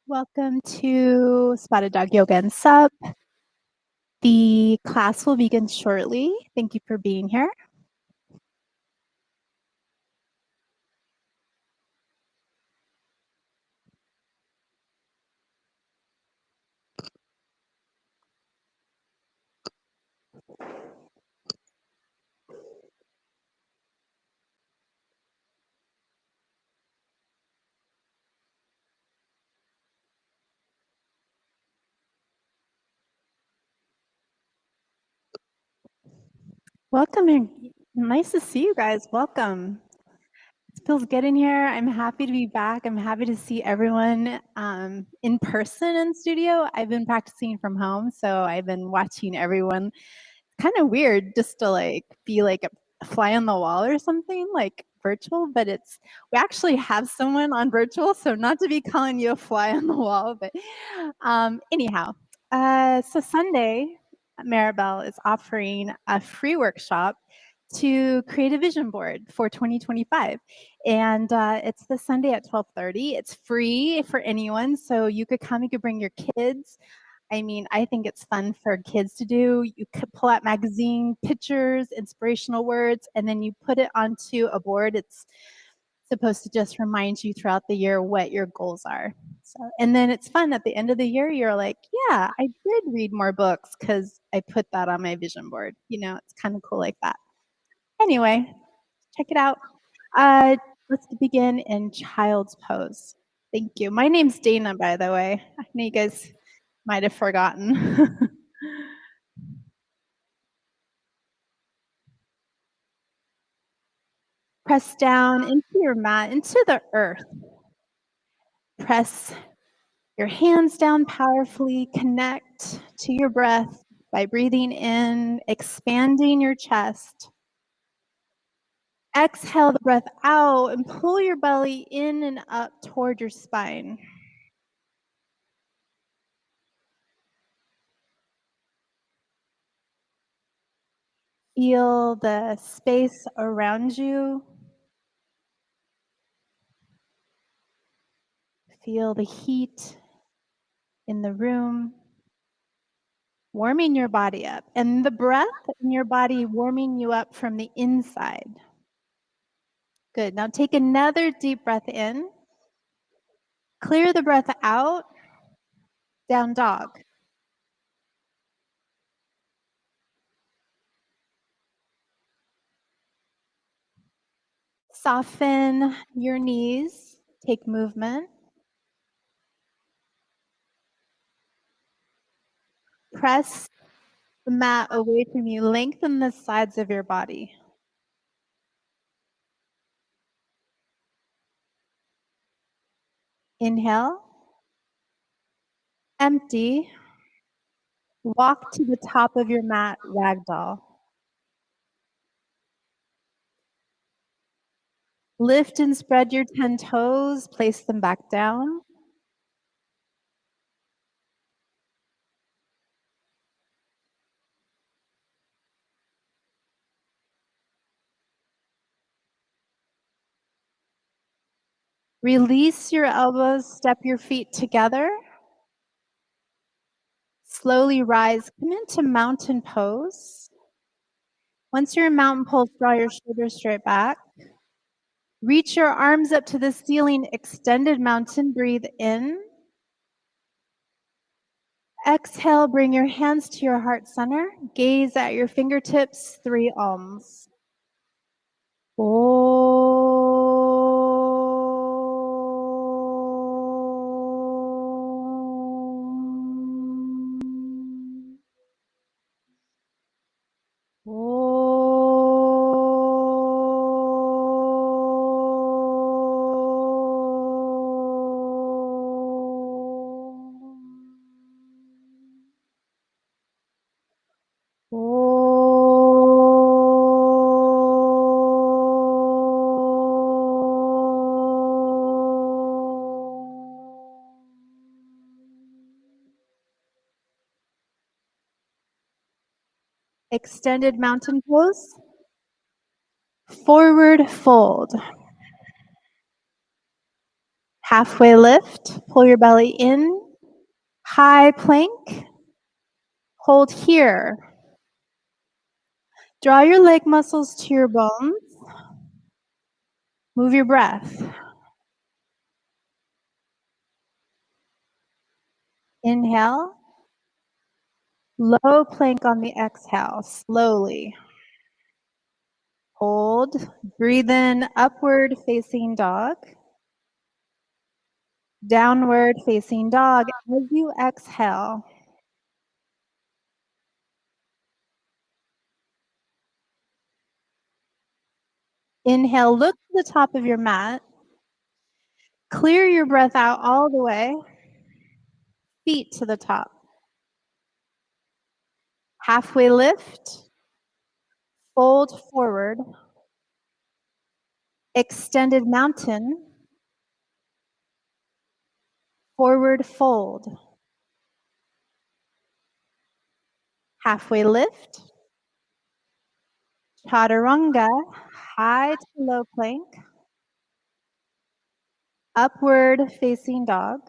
Welcome to Spotted Dog Yoga and Sup. The class will begin shortly. Thank you for being here. Welcome and nice to see you guys. Welcome. It feels good in here. I'm happy to be back. I'm happy to see everyone in person in studio. I've been practicing from home, so I've been watching everyone. Kind of weird just to be like a fly on the wall or something like virtual, but we actually have someone on virtual, so not to be calling you a fly on the wall, but anyhow. So Sunday, Maribel is offering a free workshop to create a vision board for 2025. And it's this Sunday at 12:30. It's free for anyone, so you could come, you could bring your kids. I mean, I think it's fun for kids to do. You could pull out magazine pictures, inspirational words, and then you put it onto a board. It's supposed to just remind you throughout the year what your goals are. So, and then it's fun at the end of the year, you're like, yeah, I did read more books because I put that on my vision board. You know, it's kind of cool like that. Anyway, check it out. Let's begin in child's pose. Thank you. My name's Dana, by the way. I know you guys might have forgotten. Press down into your mat, into the earth. Press your hands down powerfully. Connect to your breath by breathing in, expanding your chest. Exhale the breath out and pull your belly in and up toward your spine. Feel the space around you. Feel the heat in the room, warming your body up, and the breath in your body warming you up from the inside. Good. Now take another deep breath in. Clear the breath out. Down dog. Soften your knees. Take movement. Press the mat away from you. Lengthen the sides of your body. Inhale. Empty. Walk to the top of your mat, ragdoll. Lift and spread your 10 toes. Place them back down. Release your elbows. Step your feet together. Slowly rise. Come into mountain pose. Once you're in mountain pose, draw your shoulders straight back. Reach your arms up to the ceiling, extended mountain. Breathe in. Exhale, bring your hands to your heart center. Gaze at your fingertips, 3 alms. Extended mountain pose. Forward fold. Halfway lift, pull your belly in, high plank, hold here. Draw your leg muscles to your bones. Move your breath. Inhale. Low plank on the exhale, slowly. Hold. Breathe in, upward facing dog. Downward facing dog as you exhale. Inhale, look to the top of your mat. Clear your breath out all the way. Feet to the top. Halfway lift. Fold forward. Extended mountain. Forward fold. Halfway lift. Chaturanga. High to low plank. Upward facing dog.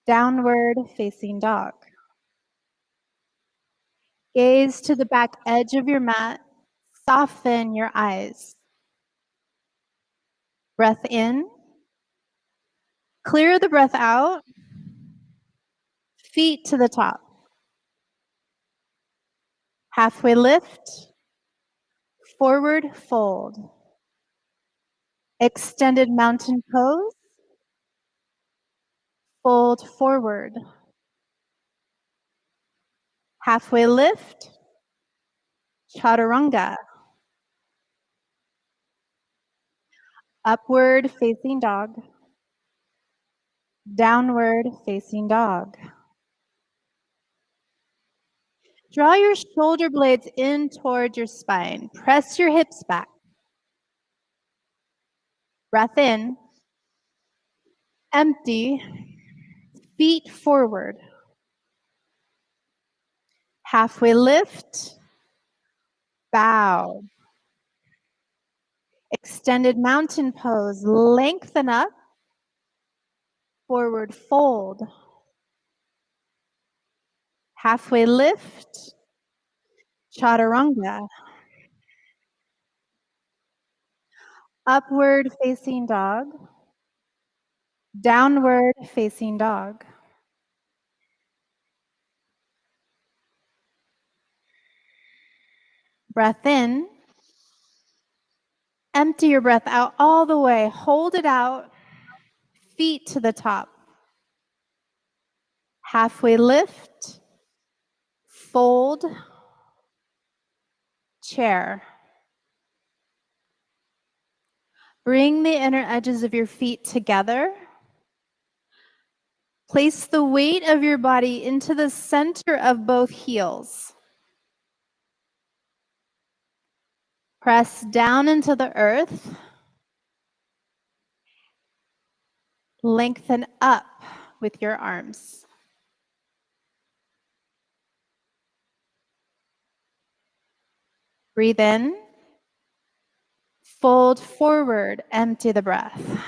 Downward facing dog. Gaze to the back edge of your mat. Soften your eyes. Breath in. Clear the breath out. Feet to the top. Halfway lift. Forward fold. Extended mountain pose. Fold forward. Halfway lift. Chaturanga. Upward facing dog. Downward facing dog. Draw your shoulder blades in towards your spine. Press your hips back. Breath in. Empty. Feet forward. Halfway lift. Bow. Extended mountain pose. Lengthen up. Forward fold. Halfway lift. Chaturanga. Upward facing dog. Downward facing dog. Breath in. Empty your breath out all the way. Hold it out. Feet to the top. Halfway lift. Fold. Chair. Bring the inner edges of your feet together. Place the weight of your body into the center of both heels. Press down into the earth. Lengthen up with your arms. Breathe in. Fold forward, empty the breath.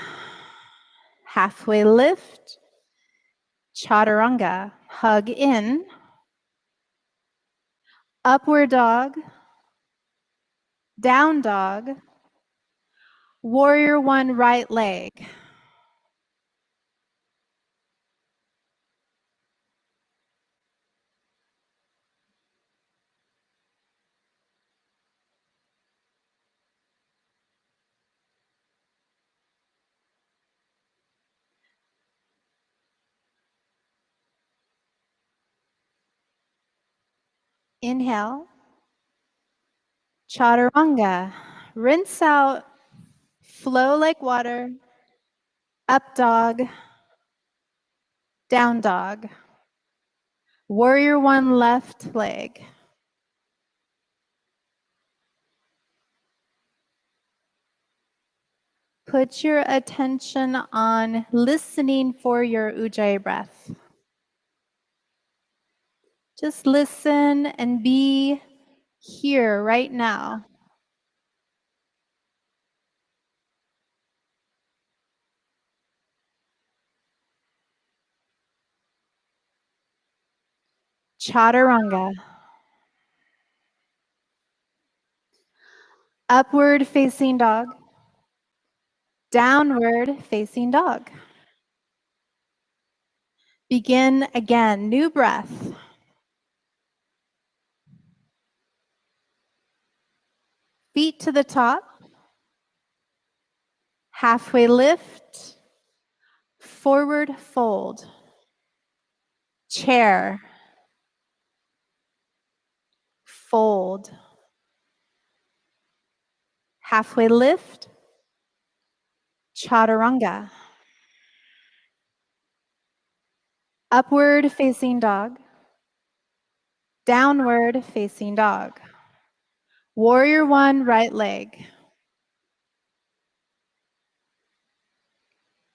Halfway lift. Chaturanga. Hug in. Upward dog. Down dog. Warrior one, right leg. Inhale. Chaturanga. Rinse out. Flow like water. Up dog. Down dog. Warrior one, left leg. Put your attention on listening for your Ujjayi breath. Just listen and be here right now. Chaturanga. Upward facing dog. Downward facing dog. Begin again, new breath. Feet to the top. Halfway lift. Forward fold. Chair. Fold. Halfway lift. Chaturanga. Upward facing dog. Downward facing dog. Warrior one, right leg.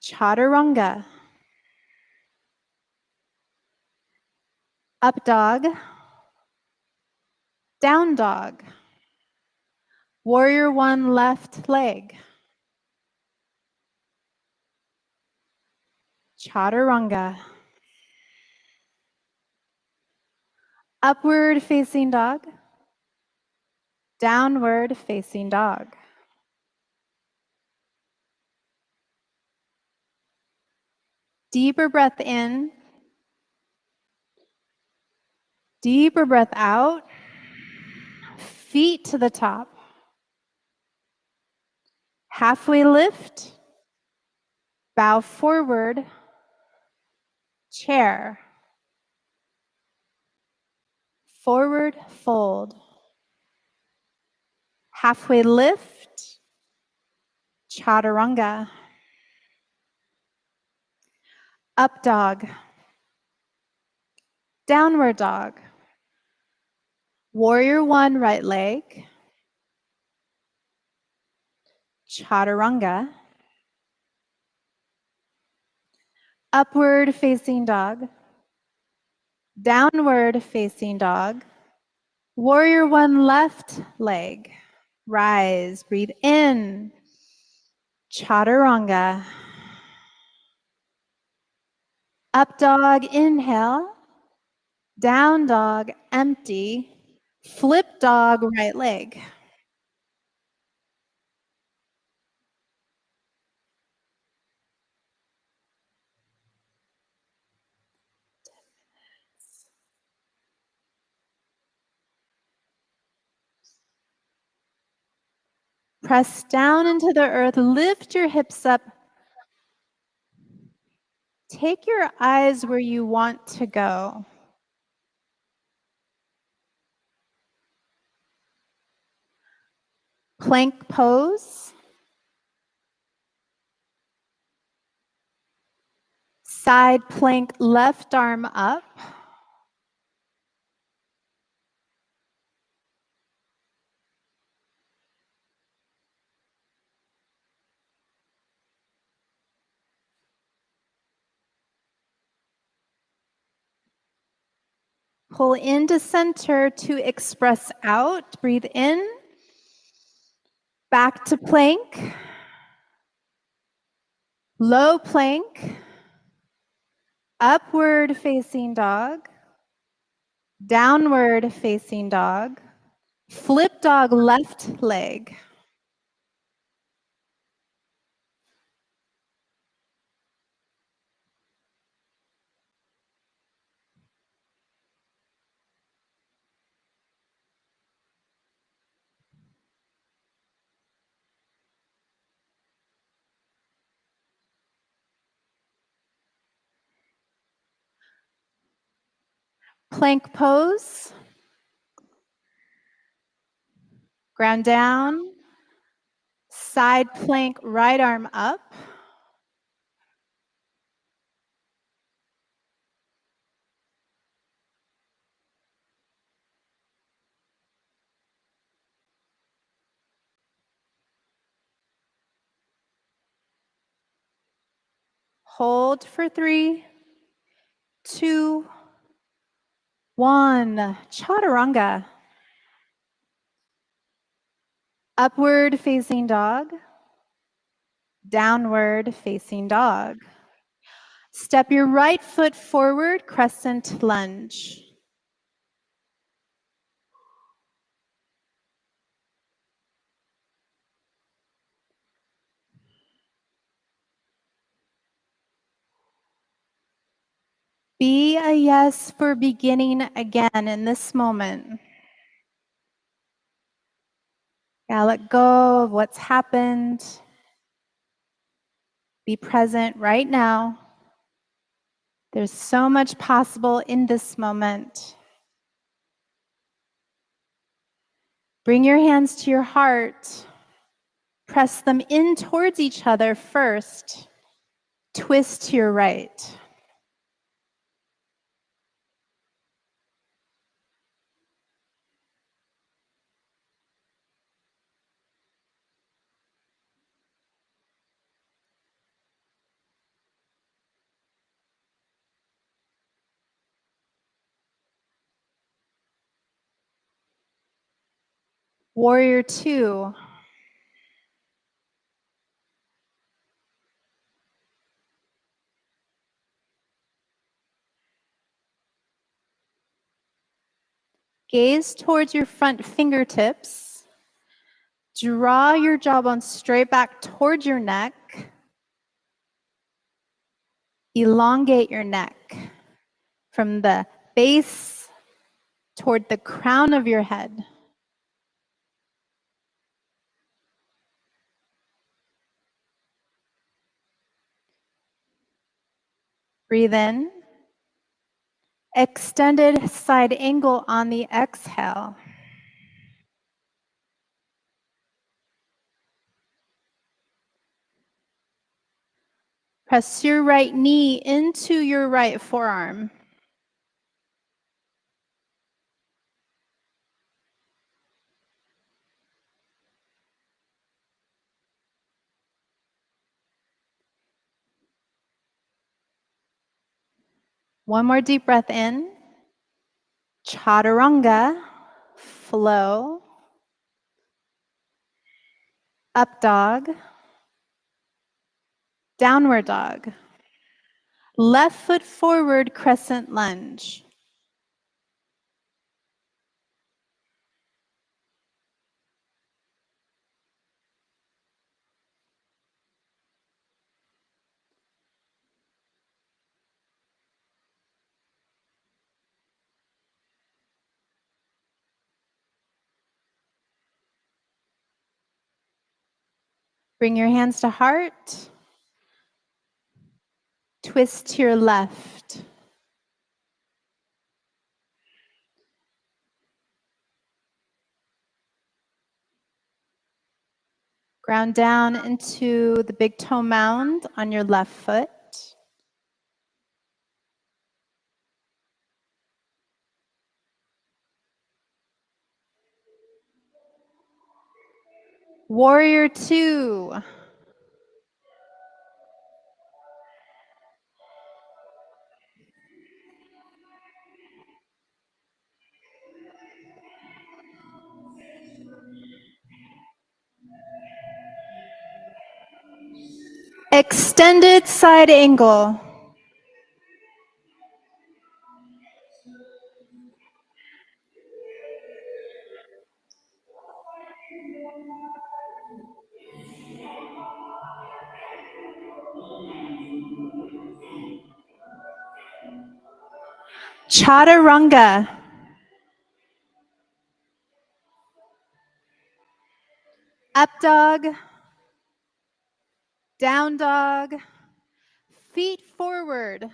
Chaturanga. Up dog. Down dog. Warrior one, left leg. Chaturanga. Upward facing dog. Downward facing dog. Deeper breath in. Deeper breath out. Feet to the top. Halfway lift. Bow forward. Chair. Forward fold. Halfway lift. Chaturanga. Up dog. Downward dog. Warrior one, right leg. Chaturanga. Upward facing dog. Downward facing dog. Warrior one, left leg. Rise, breathe in. Chaturanga. Up dog, inhale. Down dog, empty. Flip dog, right leg. Press down into the earth, lift your hips up. Take your eyes where you want to go. Plank pose. Side plank, left arm up. Pull into center to express out. Breathe in. Back to plank. Low plank. Upward facing dog. Downward facing dog. Flip dog, left leg. Plank pose. Ground down. Side plank, right arm up. Hold for 3, 2, 1. Chaturanga. Upward facing dog. Downward facing dog. Step your right foot forward, crescent lunge. Be a yes for beginning again in this moment. Yeah, let go of what's happened. Be present right now. There's so much possible in this moment. Bring your hands to your heart. Press them in towards each other first. Twist to your right. Warrior 2. Gaze towards your front fingertips. Draw your jawbone straight back towards your neck. Elongate your neck from the base toward the crown of your head. Breathe in. Extended side angle on the exhale. Press your right knee into your right forearm. One more deep breath in. Chaturanga, flow. Up dog. Downward dog. Left foot forward, crescent lunge. Bring your hands to heart. Twist to your left. Ground down into the big toe mound on your left foot. Warrior 2. Extended side angle. Chaturanga. Up dog. Down dog. Feet forward.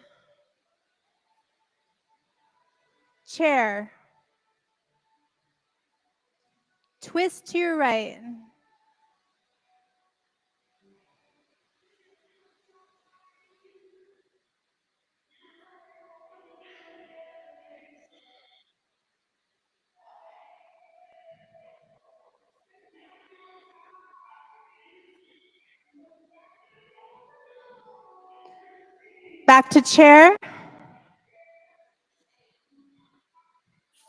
Chair. Twist to your right. Back to chair.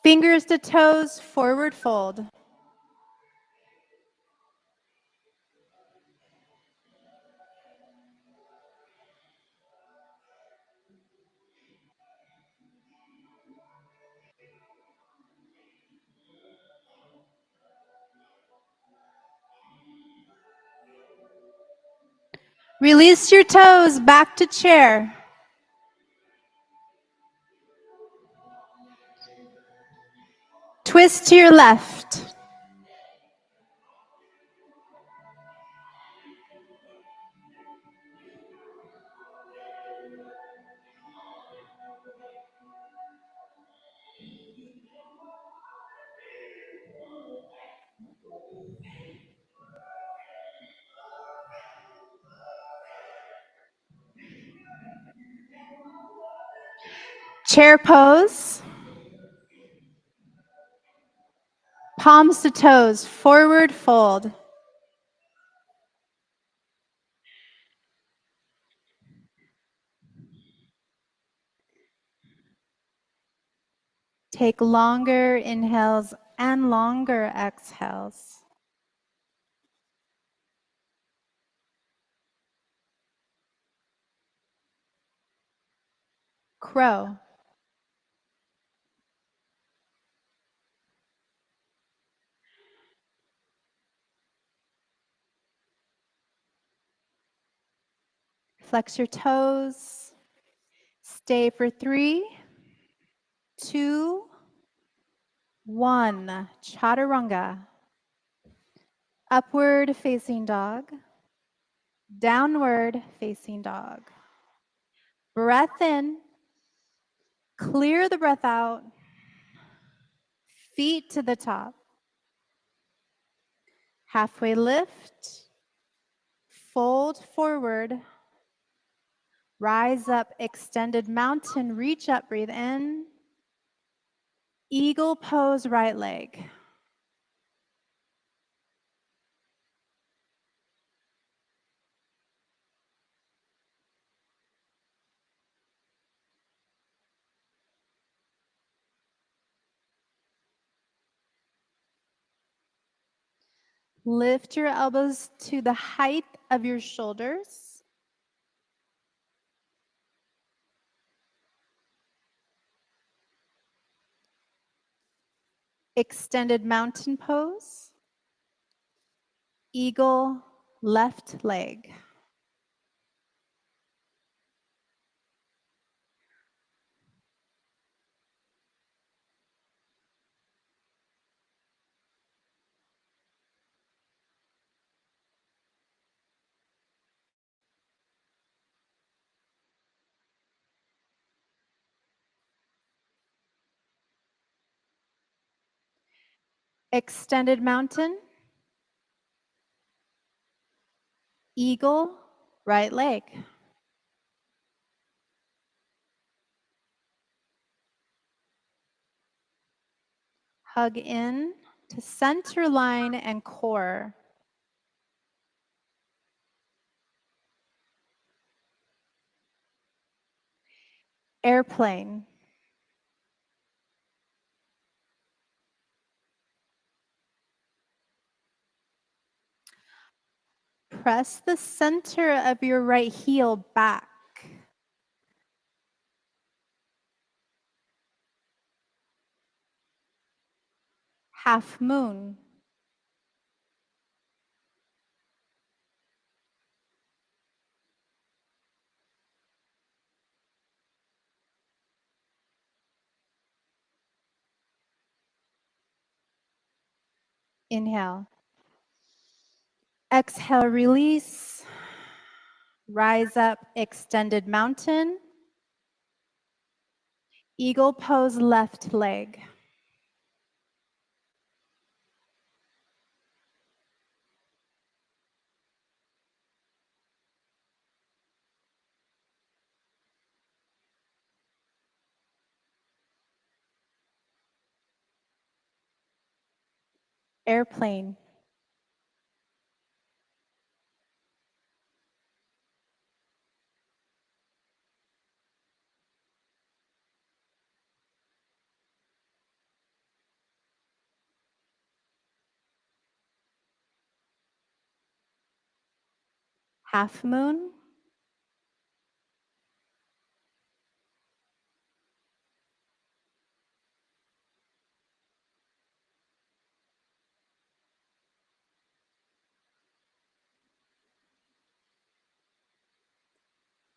Fingers to toes, forward fold. Release your toes, back to chair. Twist to your left. Chair pose. Palms to toes, forward fold. Take longer inhales and longer exhales. Crow. Flex your toes. Stay for 3, 2, 1. Chaturanga. Upward facing dog. Downward facing dog. Breath in. Clear the breath out. Feet to the top. Halfway lift. Fold forward. Rise up, extended mountain. Reach up, breathe in. Eagle pose, right leg. Lift your elbows to the height of your shoulders. Extended mountain pose. Eagle, left leg. Extended mountain. Eagle, right leg. Hug in to center line and core. Airplane. Press the center of your right heel back. Half moon. Inhale. Exhale, release. Rise up, extended mountain. Eagle pose, left leg. Airplane. Half moon.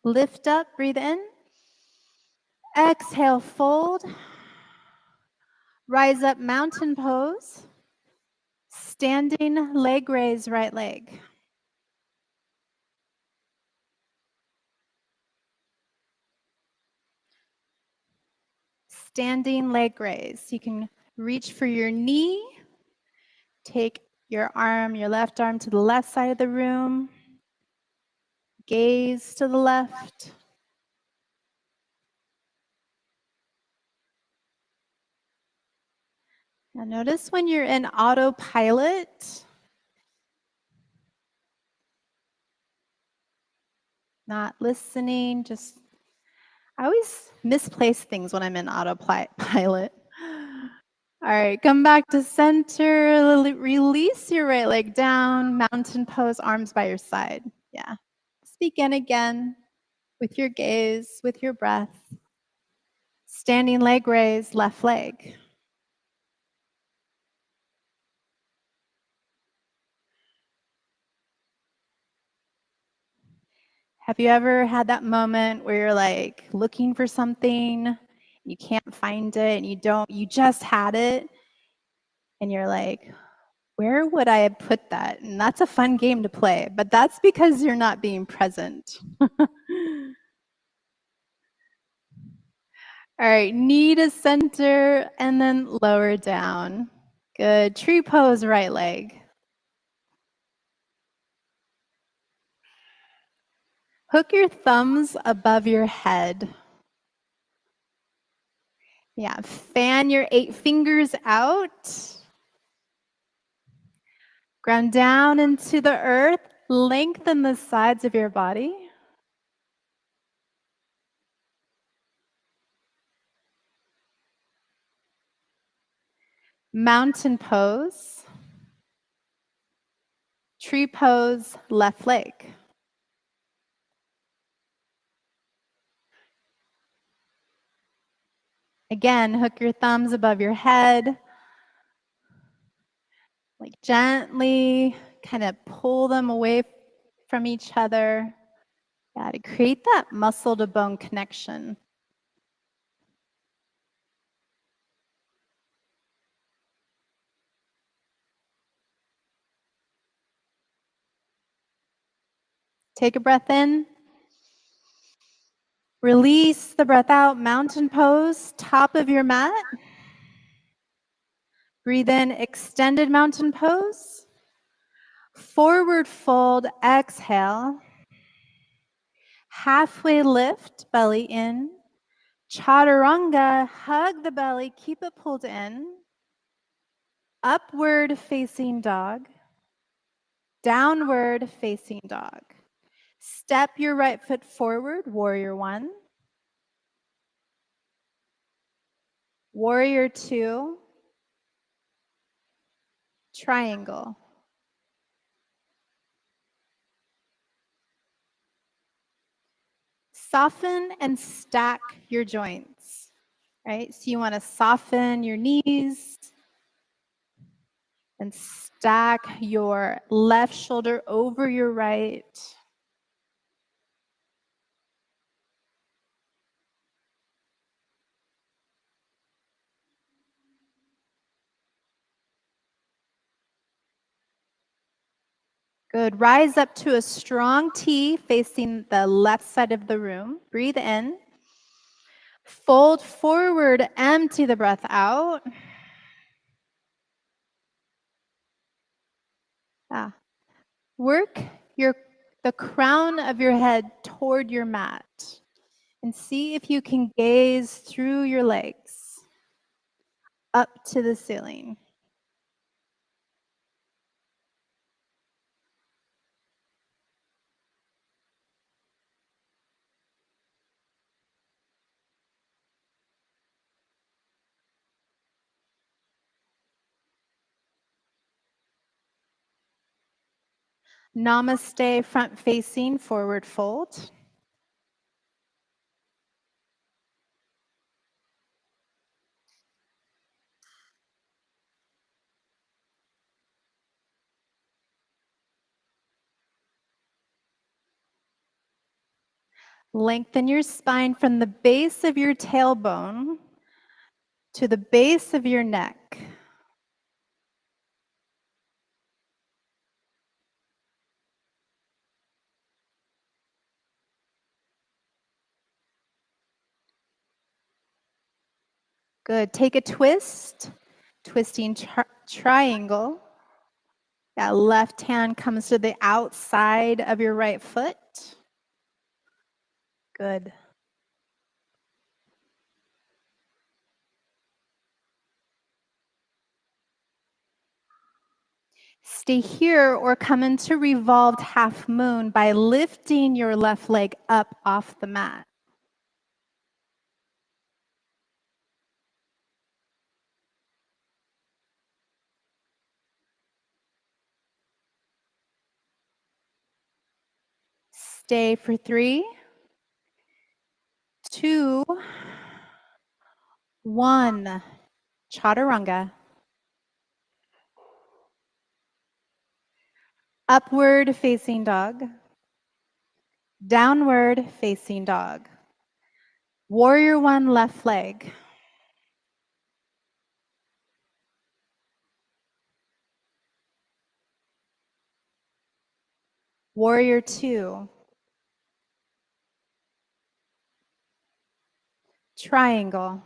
Lift up, breathe in. Exhale, fold. Rise up, mountain pose. Standing leg raise, right leg. Standing leg raise. You can reach for your knee. Take your left arm to the left side of the room. Gaze to the left. Now notice when you're in autopilot, not listening, I always misplace things when I'm in autopilot. All right, come back to center. Release your right leg down, mountain pose, arms by your side. Yeah. Let's begin again with your gaze, with your breath. Standing leg raise, left leg. Have you ever had that moment where you're like looking for something, you can't find it, and you just had it, and you're like, where would I have put that? And that's a fun game to play, but that's because you're not being present. All right, knee to center and then lower down. Good. Tree pose, right leg. Hook your thumbs above your head. Yeah, fan your 8 fingers out. Ground down into the earth. Lengthen the sides of your body. Mountain pose. Tree pose, left leg. Again, hook your thumbs above your head. Like gently kind of pull them away from each other. Yeah, to create that muscle to bone connection. Take a breath in. Release the breath out, mountain pose, top of your mat. Breathe in, extended mountain pose. Forward fold, exhale. Halfway lift, belly in. Chaturanga, hug the belly, keep it pulled in. Upward facing dog. Downward facing dog. Step your right foot forward, warrior one. Warrior two. Triangle. Soften and stack your joints, right? So you want to soften your knees and stack your left shoulder over your right. Good. Rise up to a strong T facing the left side of the room. Breathe in. Fold forward, empty the breath out. Work the crown of your head toward your mat and see if you can gaze through your legs up to the ceiling. Namaste, front facing, forward fold. Lengthen your spine from the base of your tailbone to the base of your neck. Good. Take a twist, twisting triangle. That left hand comes to the outside of your right foot. Good. Stay here or come into revolved half moon by lifting your left leg up off the mat. Stay for 3, 2, 1. Chaturanga. Upward facing dog. Downward facing dog. Warrior 1 left leg. Warrior 2. Triangle.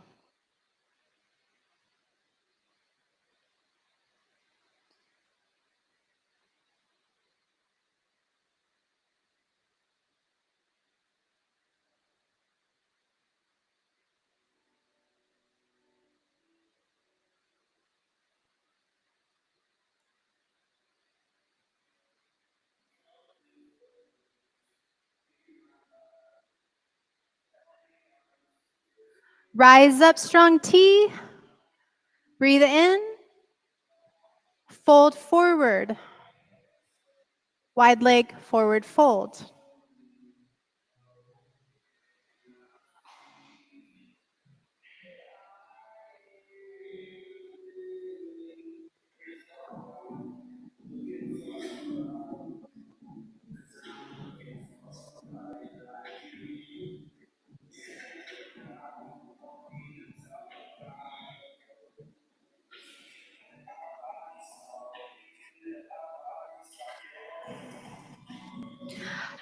Rise up, strong T. Breathe in. Fold forward. Wide leg forward fold.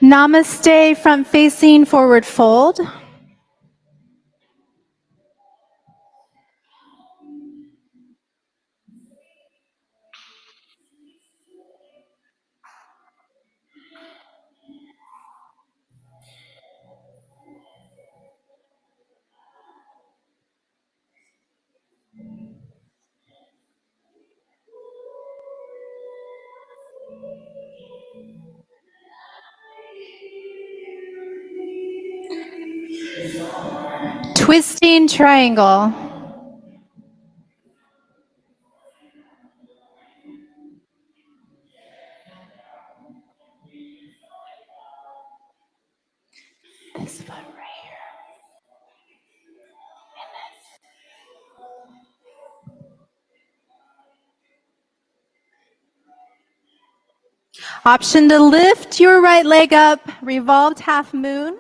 Namaste, front facing forward fold. Twisting triangle. This foot right here. Option to lift your right leg up, revolved half moon.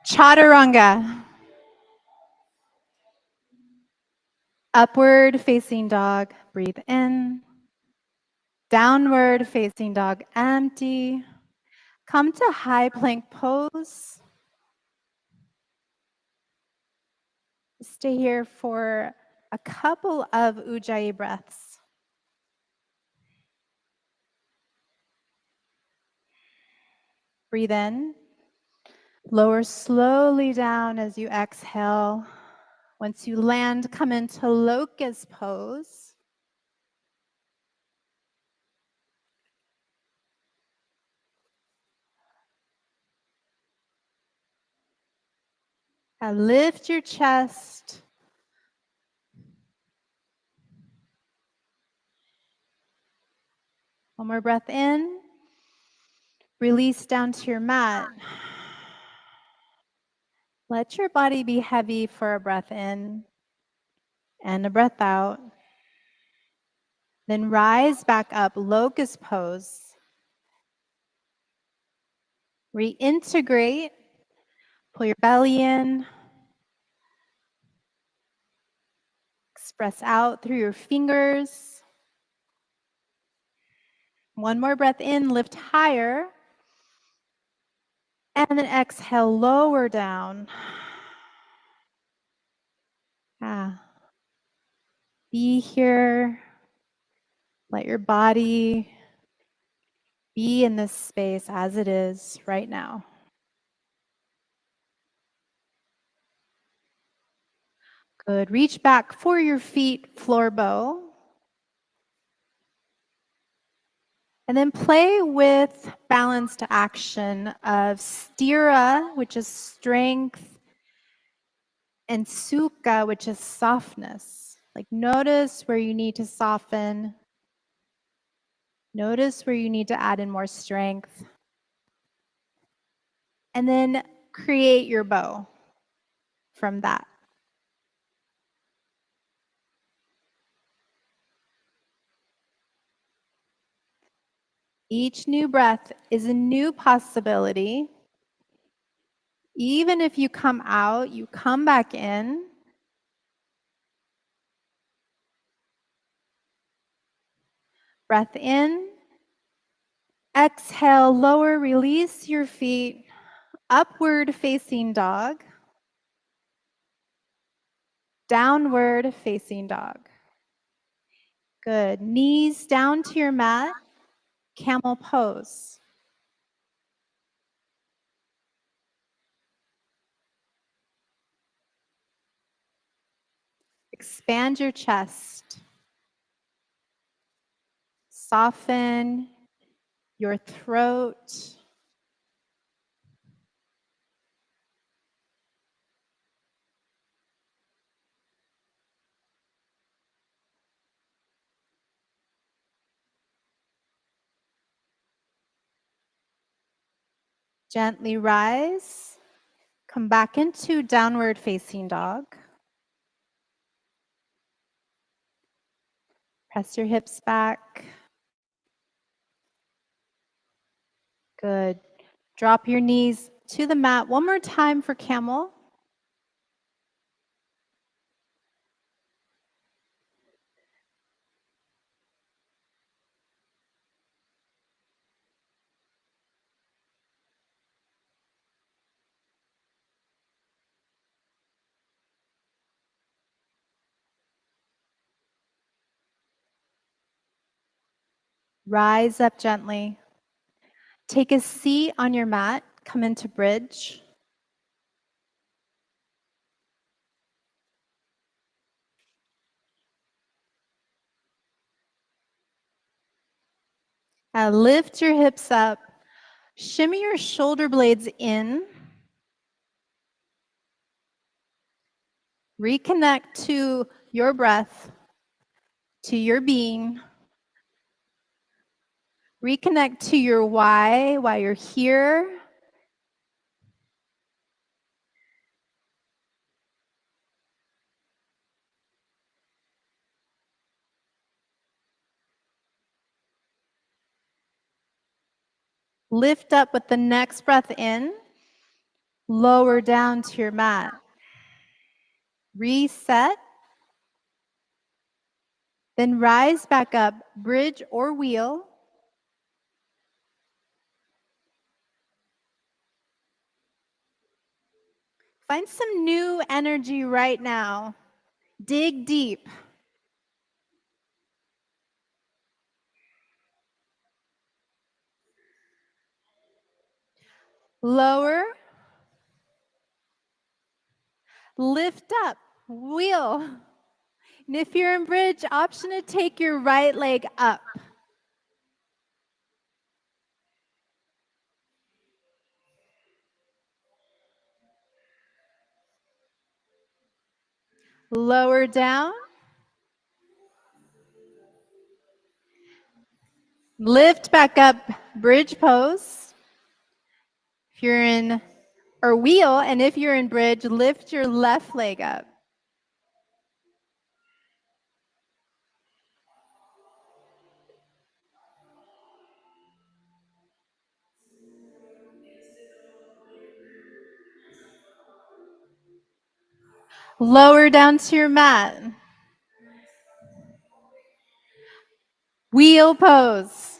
Chaturanga. Upward facing dog, breathe in. Downward facing dog, empty. Come to high plank pose. Stay here for a couple of Ujjayi breaths. Breathe in. Lower slowly down as you exhale. Once you land, come into locust pose. And lift your chest. One more breath in. Release down to your mat. Let your body be heavy for a breath in and a breath out. Then rise back up, locust pose. Reintegrate. Pull your belly in. Express out through your fingers. One more breath in, lift higher. And then exhale, lower down. Be here. Let your body be in this space as it is right now. Good. Reach back for your feet, floor bow. And then play with balanced action of sthira, which is strength, and sukha, which is softness. Like notice where you need to soften. Notice where you need to add in more strength. And then create your bow from that. Each new breath is a new possibility. Even if you come out, you come back in. Breath in. Exhale, lower, release your feet. Upward facing dog. Downward facing dog. Good. Knees down to your mat. Camel pose. Expand your chest. Soften your throat. Gently rise. Come back into downward facing dog. Press your hips back. Good. Drop your knees to the mat. One more time for camel. Rise up gently. Take a seat on your mat. Come into bridge. Lift your hips up. Shimmy your shoulder blades in. Reconnect to your breath, to your being. Reconnect to your why you're here. Lift up with the next breath in. Lower down to your mat. Reset. Then rise back up, bridge or wheel. Find some new energy right now. Dig deep. Lower. Lift up, wheel. And if you're in bridge, option to take your right leg up. Lower down. Lift back up, bridge pose. If you're in, or wheel, and if you're in bridge, lift your left leg up. Lower down to your mat. Wheel pose.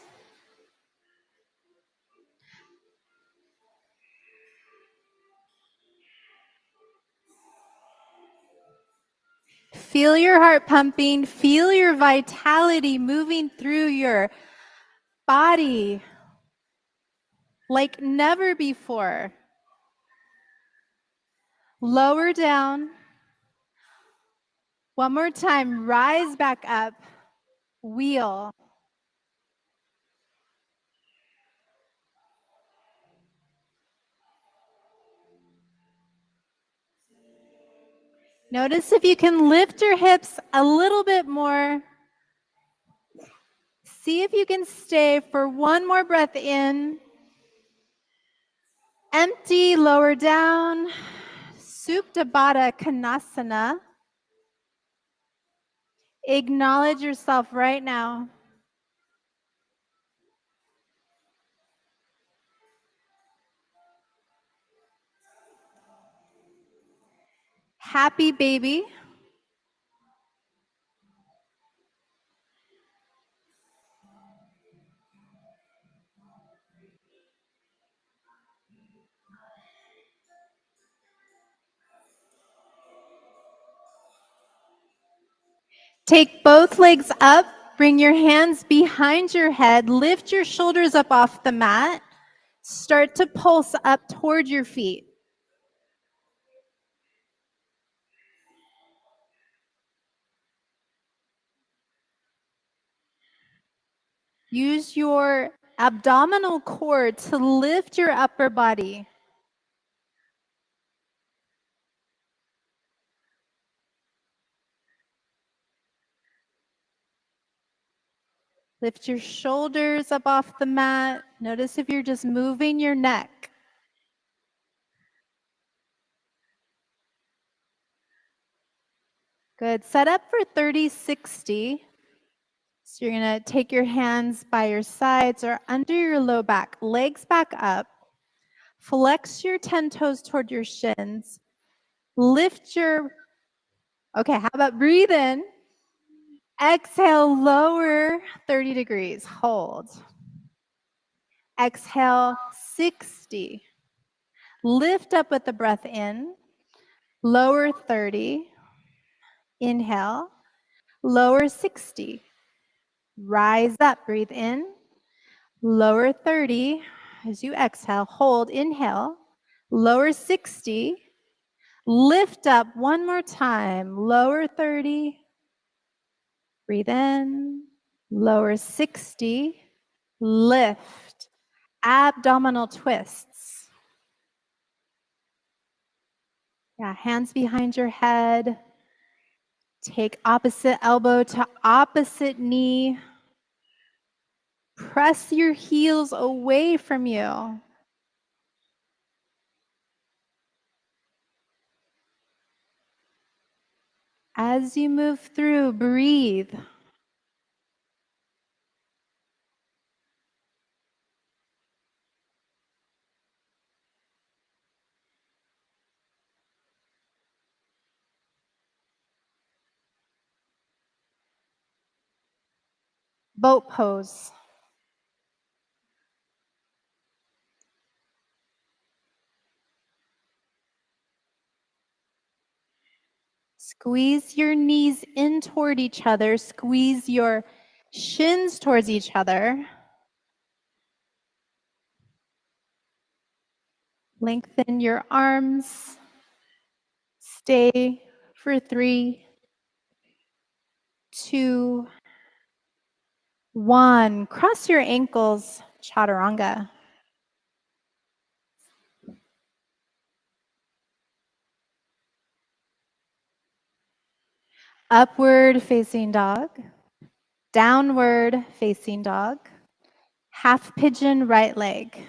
Feel your heart pumping. Feel your vitality moving through your body like never before. Lower down. One more time. Rise back up. Wheel. Notice if you can lift your hips a little bit more. See if you can stay for one more breath in. Empty, lower down. Supta Baddha Konasana. Acknowledge yourself right now. Happy baby. Take both legs up. Bring your hands behind your head. Lift your shoulders up off the mat. Start to pulse up toward your feet. Use your abdominal core to lift your upper body. Lift your shoulders up off the mat. Notice if you're just moving your neck. Good. Set up for 30-60. So you're going to take your hands by your sides or under your low back, legs back up. Flex your 10 toes toward your shins. Lift your, okay, how about breathe in? Exhale, lower 30 degrees. Hold. Exhale, 60. Lift up with the breath in. Lower 30. Inhale. Lower 60. Rise up. Breathe in. Lower 30. As you exhale, hold. Inhale. Lower 60. Lift up one more time. Lower 30. Breathe in. Lower 60. Lift. Abdominal twists. Yeah, hands behind your head. Take opposite elbow to opposite knee. Press your heels away from you. As you move through, breathe. Boat pose. Squeeze your knees in toward each other. Squeeze your shins towards each other. Lengthen your arms. Stay for 3, 2, 1. Cross your ankles, chaturanga. Upward facing dog. Downward facing dog. Half pigeon right leg.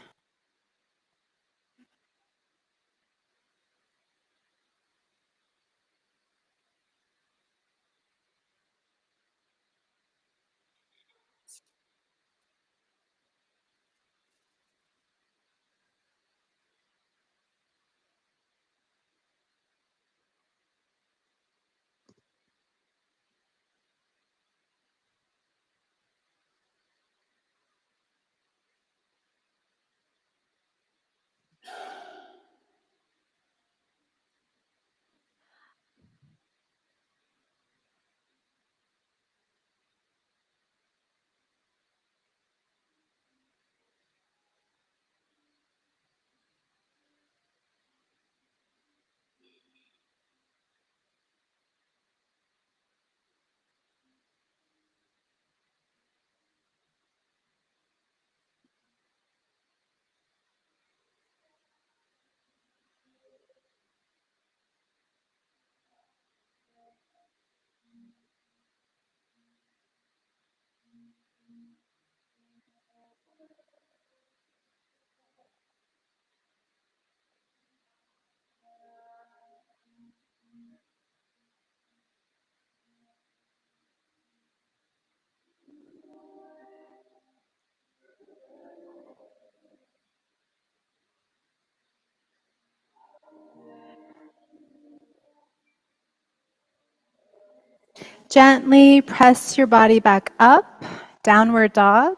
Gently press your body back up, downward dog.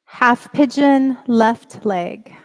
Half pigeon, left leg.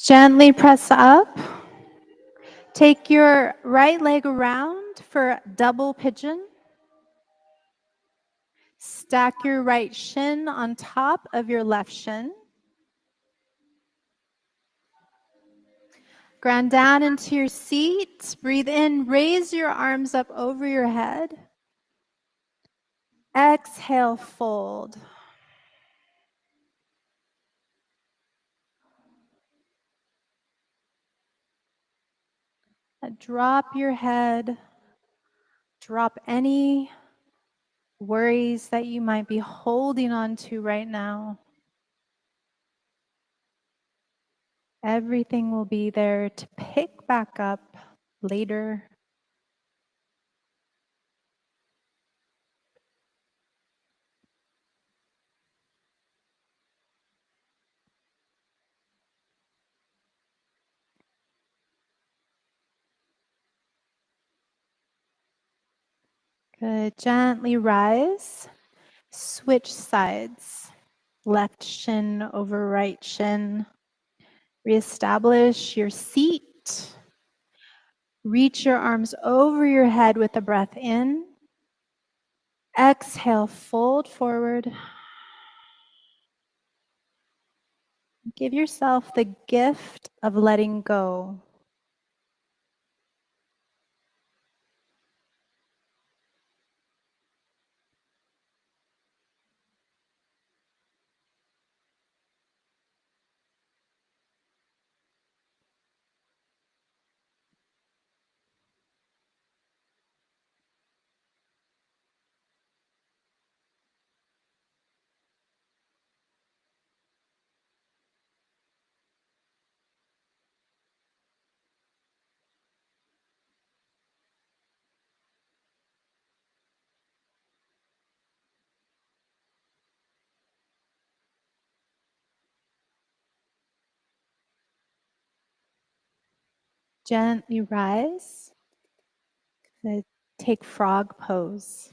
Gently press up. Take your right leg around for double pigeon. Stack your right shin on top of your left shin. Ground down into your seat. Breathe in, raise your arms up over your head. Exhale, fold. Drop your head. Drop any worries that you might be holding on to right now. Everything will be there to pick back up later. Good. Gently rise. Switch sides. Left shin over right shin. Reestablish your seat. Reach your arms over your head with a breath in. Exhale, fold forward. Give yourself the gift of letting go. Gently rise. Take frog pose.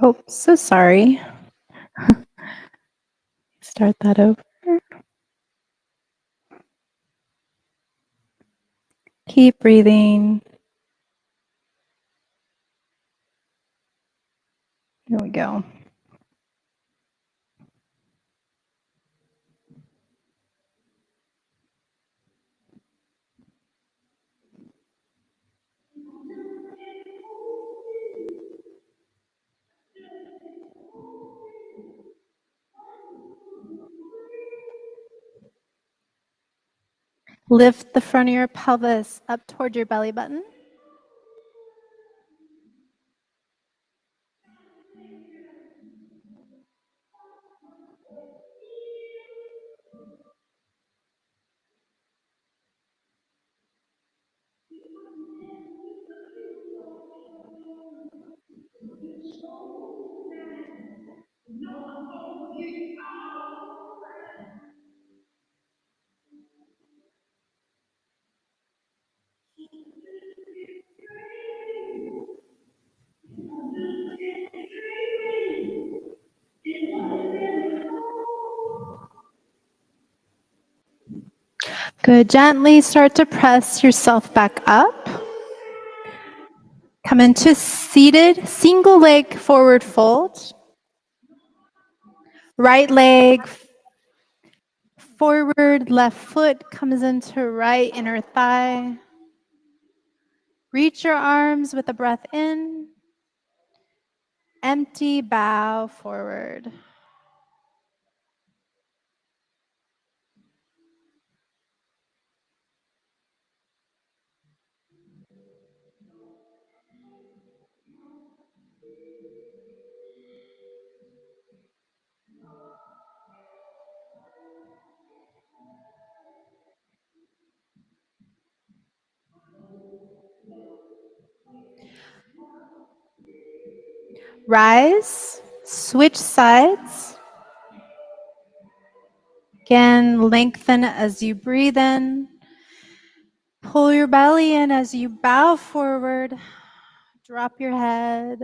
Oh, so sorry. Start that over. Keep breathing. Here we go. Lift the front of your pelvis up toward your belly button. Good. Gently start to press yourself back up. Come into seated single leg forward fold. Right leg forward, left foot comes into right inner thigh. Reach your arms with a breath in. Empty, bow forward. Rise, switch sides. Again, lengthen as you breathe in. Pull your belly in as you bow forward. Drop your head.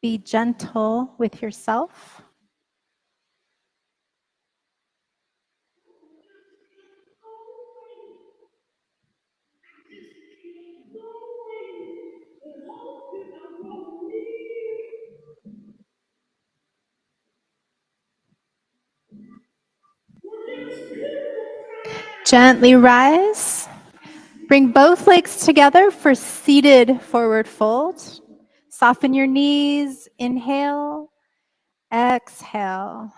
Be gentle with yourself. Gently rise. Bring both legs together for seated forward fold. Soften your knees. Inhale. Exhale.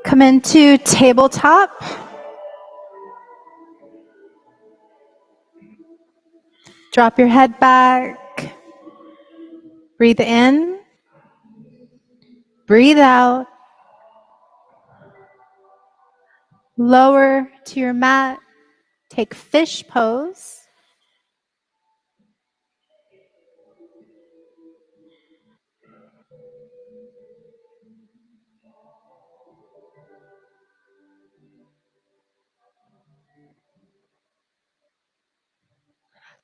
Come into tabletop. Drop your head back. Breathe in. Breathe out. Lower to your mat. Take fish pose.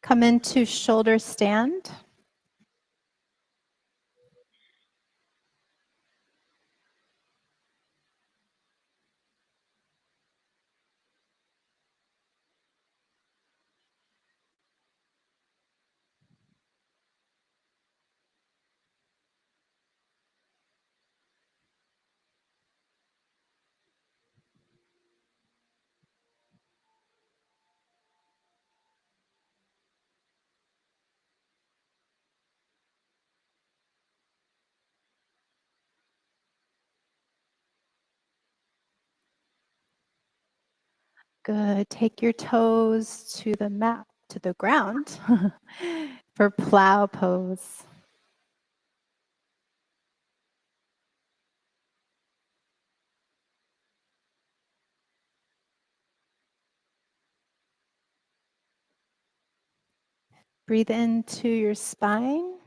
Come into shoulder stand. Good. Take your toes to the mat, to the ground for plow pose. Breathe into your spine.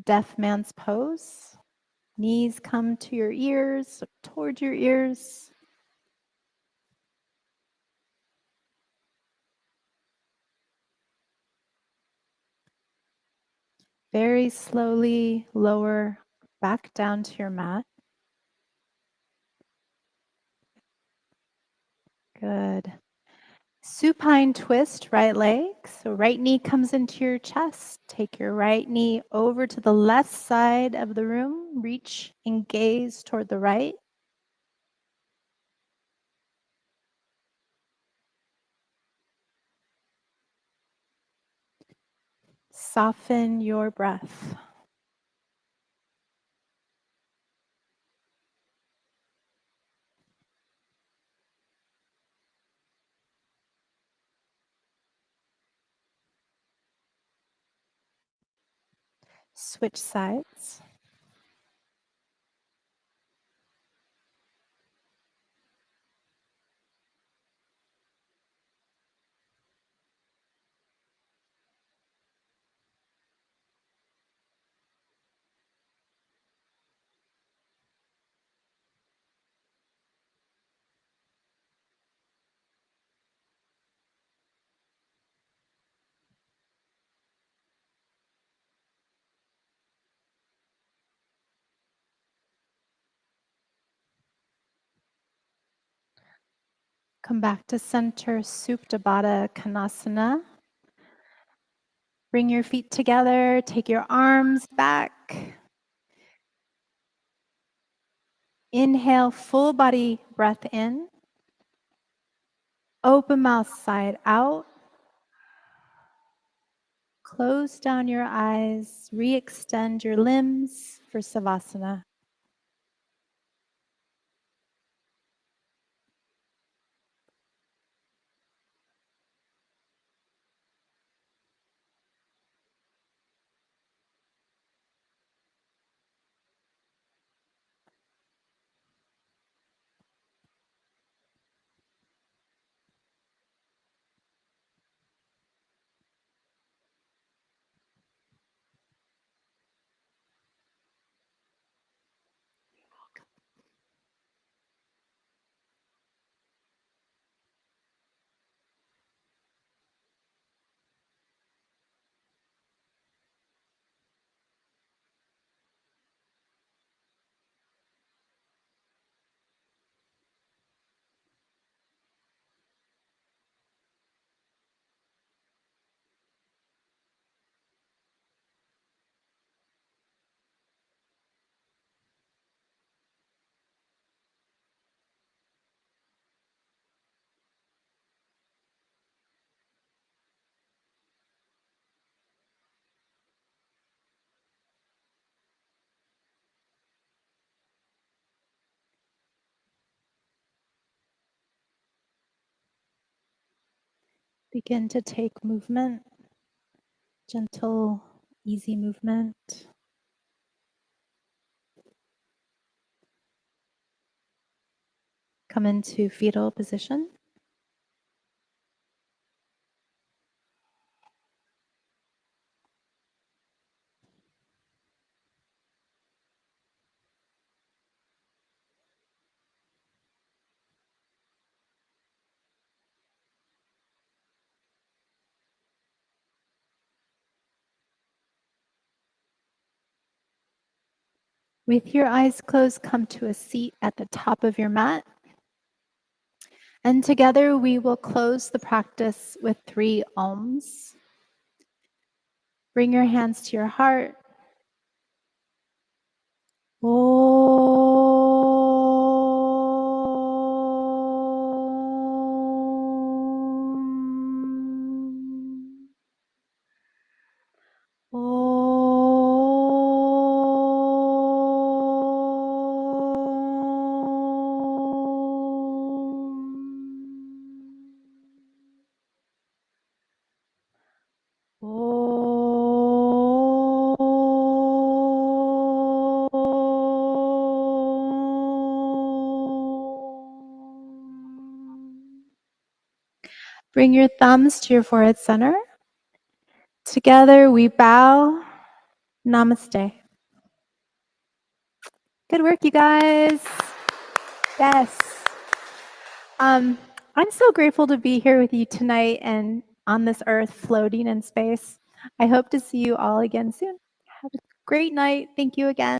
Deaf man's pose. Knees come to your ears, toward your ears. Very slowly lower back down to your mat. Good. Supine twist, right leg. So right knee comes into your chest. Take your right knee over to the left side of the room. Reach and gaze toward the right. Soften your breath. Switch sides. Come back to center, Supta Baddha Konasana. Bring your feet together, take your arms back. Inhale, full body breath in. Open mouth side out. Close down your eyes, re-extend your limbs for Savasana. Begin to take movement, gentle, easy movement. Come into fetal position. With your eyes closed, come to a seat at the top of your mat. And together we will close the practice with 3 Oms. Bring your hands to your heart. Bring your thumbs to your forehead center. Together we bow. Namaste. Good work, you guys. Yes. I'm so grateful to be here with you tonight and on this earth floating in space. I hope to see you all again soon. Have a great night. Thank you again.